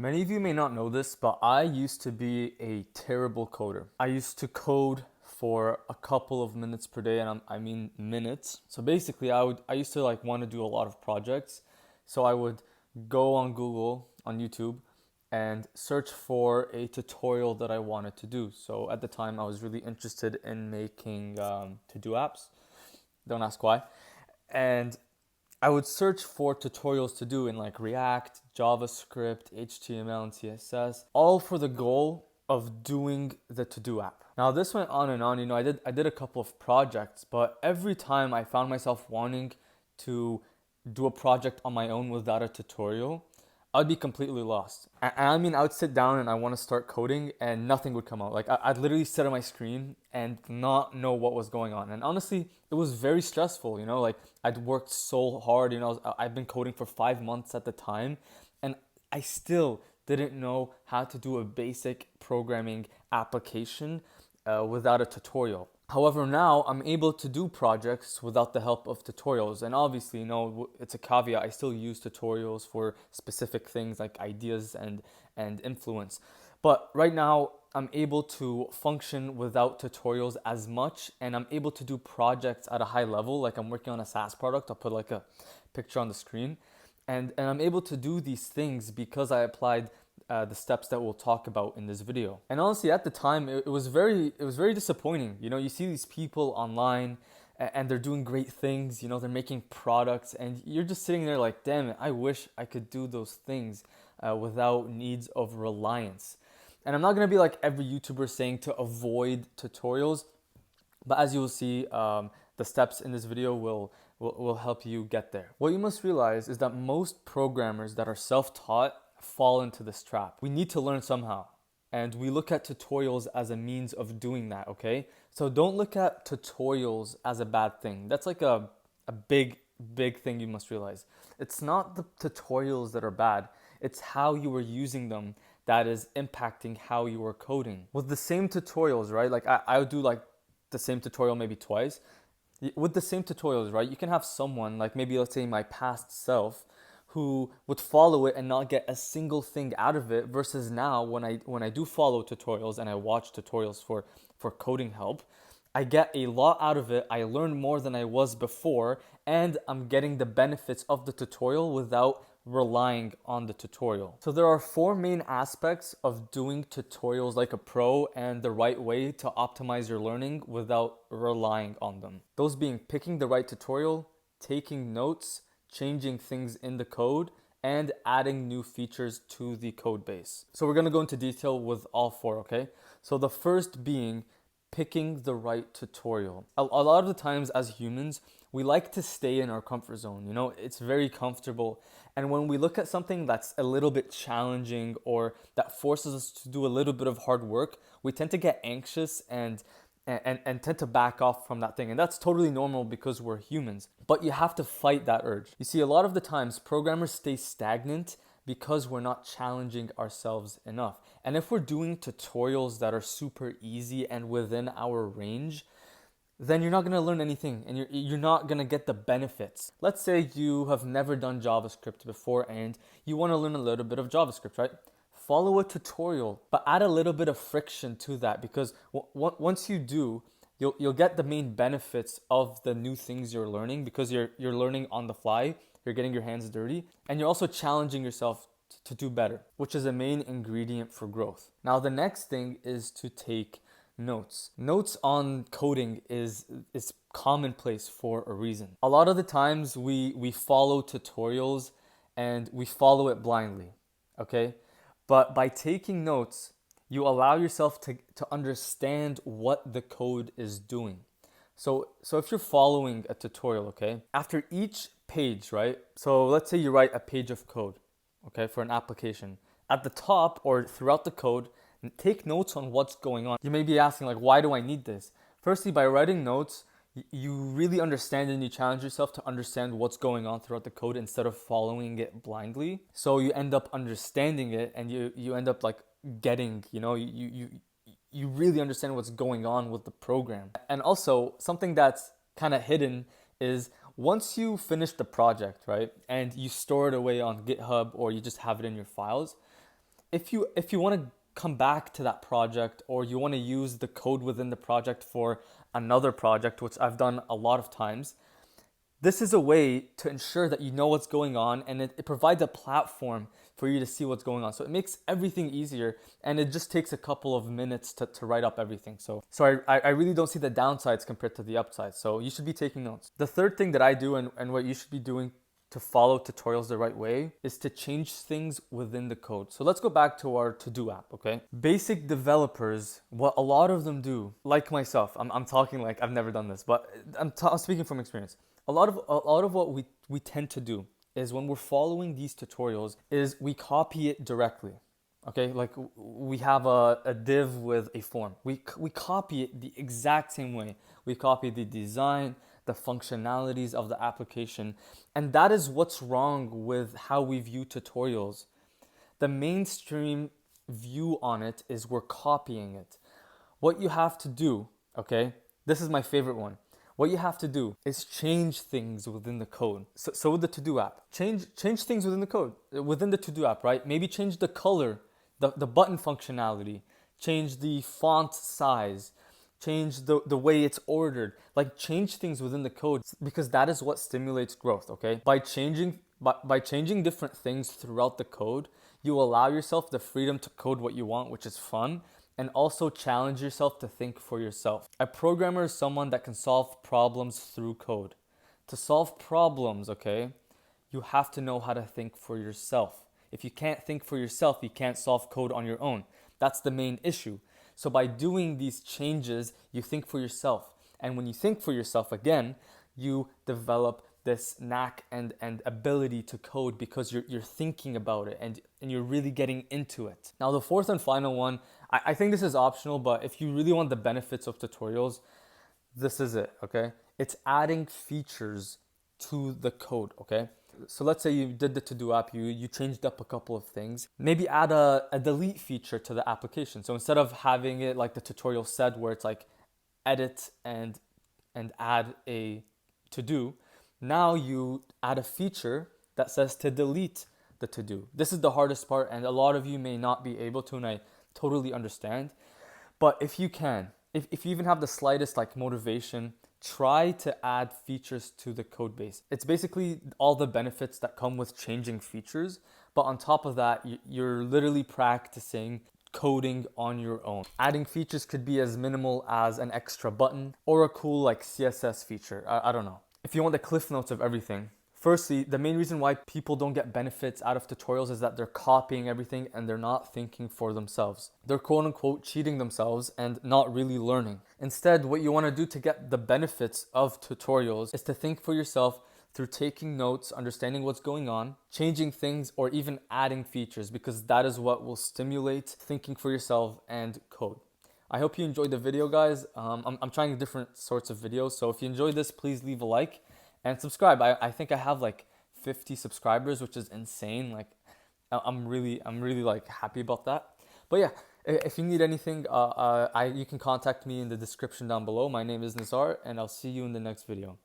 Many of you may not know this, but I used to be a terrible coder. I used to code for a couple of minutes per day, and I mean minutes. So basically, I used to like want to do a lot of projects. So I would go on Google, on YouTube, and search for a tutorial that I wanted to do. So at the time, I was really interested in making to-do apps. Don't ask why. And I would search for tutorials to do in like React, JavaScript, HTML, and CSS, all for the goal of doing the to-do app. Now this went on and on. I did a couple of projects, but every time I found myself wanting to do a project on my own without a tutorial, I'd be completely lost. And I mean, I would sit down and I want to start coding and nothing would come out. Like I'd literally sit on my screen and not know what was going on. And honestly, it was very stressful, like I'd worked so hard, I've been coding for 5 months at the time and I still didn't know how to do a basic programming application without a tutorial. However, now I'm able to do projects without the help of tutorials. And obviously, it's a caveat. I still use tutorials for specific things like ideas and influence. But right now, I'm able to function without tutorials as much, and I'm able to do projects at a high level. Like I'm working on a SaaS product. I'll put like a picture on the screen. And I'm able to do these things because I applied the steps that we'll talk about in this video. And honestly, at the time, it was very disappointing. You see these people online and they're doing great things. They're making products, and you're just sitting there like, damn it, I wish I could do those things without needs of reliance. And I'm not gonna be like every YouTuber saying to avoid tutorials, but as you will see, the steps in this video will help you get there. What you must realize is that most programmers that are self-taught fall into this trap. We need to learn somehow, and we look at tutorials as a means of doing that, okay? So don't look at tutorials as a bad thing. That's like a big thing you must realize. It's not the tutorials that are bad, it's how you are using them that is impacting how you are coding. With the same tutorials, right? Like I would do like the same tutorial maybe twice. With the same tutorials, right? You can have someone like maybe let's say my past self who would follow it and not get a single thing out of it versus now when I do follow tutorials and I watch tutorials for coding help, I get a lot out of it. I learn more than I was before, and I'm getting the benefits of the tutorial without relying on the tutorial. So there are four main aspects of doing tutorials like a pro and the right way to optimize your learning without relying on them. Those being picking the right tutorial, taking notes, changing things in the code, and adding new features to the code base. So we're gonna go into detail with all four, okay? So the first being picking the right tutorial. A lot of the times as humans, we like to stay in our comfort zone. It's very comfortable. And when we look at something that's a little bit challenging or that forces us to do a little bit of hard work, we tend to get anxious and tend to back off from that thing. And that's totally normal because we're humans. But you have to fight that urge. You see, a lot of the times, programmers stay stagnant because we're not challenging ourselves enough. And if we're doing tutorials that are super easy and within our range, then you're not going to learn anything and you're not going to get the benefits. Let's say you have never done JavaScript before and you want to learn a little bit of JavaScript, right? Follow a tutorial, but add a little bit of friction to that because once you do, you'll get the main benefits of the new things you're learning because you're learning on the fly, you're getting your hands dirty, and you're also challenging yourself to do better, which is a main ingredient for growth. Now, the next thing is to take notes. Notes on coding is commonplace for a reason. A lot of the times we follow tutorials and we follow it blindly, okay? But by taking notes, you allow yourself to understand what the code is doing. So if you're following a tutorial, okay, after each page, right? So let's say you write a page of code, okay, for an application. At the top or throughout the code, take notes on what's going on. You may be asking, like, why do I need this? Firstly, by writing notes, you really understand and you challenge yourself to understand what's going on throughout the code instead of following it blindly. So you end up understanding it and you end up like getting, you really understand what's going on with the program. And also something that's kind of hidden is once you finish the project, right, and you store it away on GitHub or you just have it in your files, if you want to come back to that project, or you want to use the code within the project for another project, which I've done a lot of times, this is a way to ensure that you know what's going on, and it provides a platform for you to see what's going on. So it makes everything easier, and it just takes a couple of minutes to write up everything. So I really don't see the downsides compared to the upsides. So you should be taking notes. The third thing that I do, and what you should be doing to follow tutorials the right way, is to change things within the code. So let's go back to our to-do app, okay? Basic developers, what a lot of them do, like myself, I'm talking like I've never done this, but I'm speaking from experience. A lot of what we tend to do is, when we're following these tutorials, is we copy it directly. Okay, like we have a div with a form. We copy it the exact same way. We copy the design, the functionalities of the application, and that is what's wrong with how we view tutorials. The mainstream view on it is we're copying it. What you have to do, okay, this is my favorite one. What you have to do is change things within the code. So with the to-do app, change things within the code, within the to-do app, right? Maybe change the color, the button functionality, change the font size, change the way it's ordered. Like, change things within the code, because that is what stimulates growth, okay? By changing different things throughout the code, you allow yourself the freedom to code what you want, which is fun, and also challenge yourself to think for yourself. A programmer is someone that can solve problems through code. To solve problems, okay, you have to know how to think for yourself. If you can't think for yourself, you can't solve code on your own. That's the main issue. So by doing these changes, you think for yourself. And when you think for yourself again, you develop this knack and ability to code, because you're thinking about it and you're really getting into it. Now, the fourth and final one, I think this is optional, but if you really want the benefits of tutorials, this is it, okay? It's adding features to the code, okay? So let's say you did the to-do app, you changed up a couple of things. Maybe add a delete feature to the application. So instead of having it like the tutorial said, where it's like edit and add a to-do, now you add a feature that says to delete the to-do. This is the hardest part, and a lot of you may not be able to, and I totally understand. But if you can, if you even have the slightest like motivation, try to add features to the code base. It's basically all the benefits that come with changing features, but on top of that, you're literally practicing coding on your own. Adding features could be as minimal as an extra button or a cool like CSS feature. I don't know. If you want the cliff notes of everything, firstly, the main reason why people don't get benefits out of tutorials is that they're copying everything and they're not thinking for themselves. They're quote unquote cheating themselves and not really learning. Instead, what you want to do to get the benefits of tutorials is to think for yourself through taking notes, understanding what's going on, changing things, or even adding features, because that is what will stimulate thinking for yourself and code. I hope you enjoyed the video, guys. I'm trying different sorts of videos, so if you enjoyed this, please leave a like and subscribe. I think I have like 50 subscribers, which is insane. Like, I'm really like happy about that. But yeah, if you need anything, you can contact me in the description down below. My name is Nazar, and I'll see you in the next video.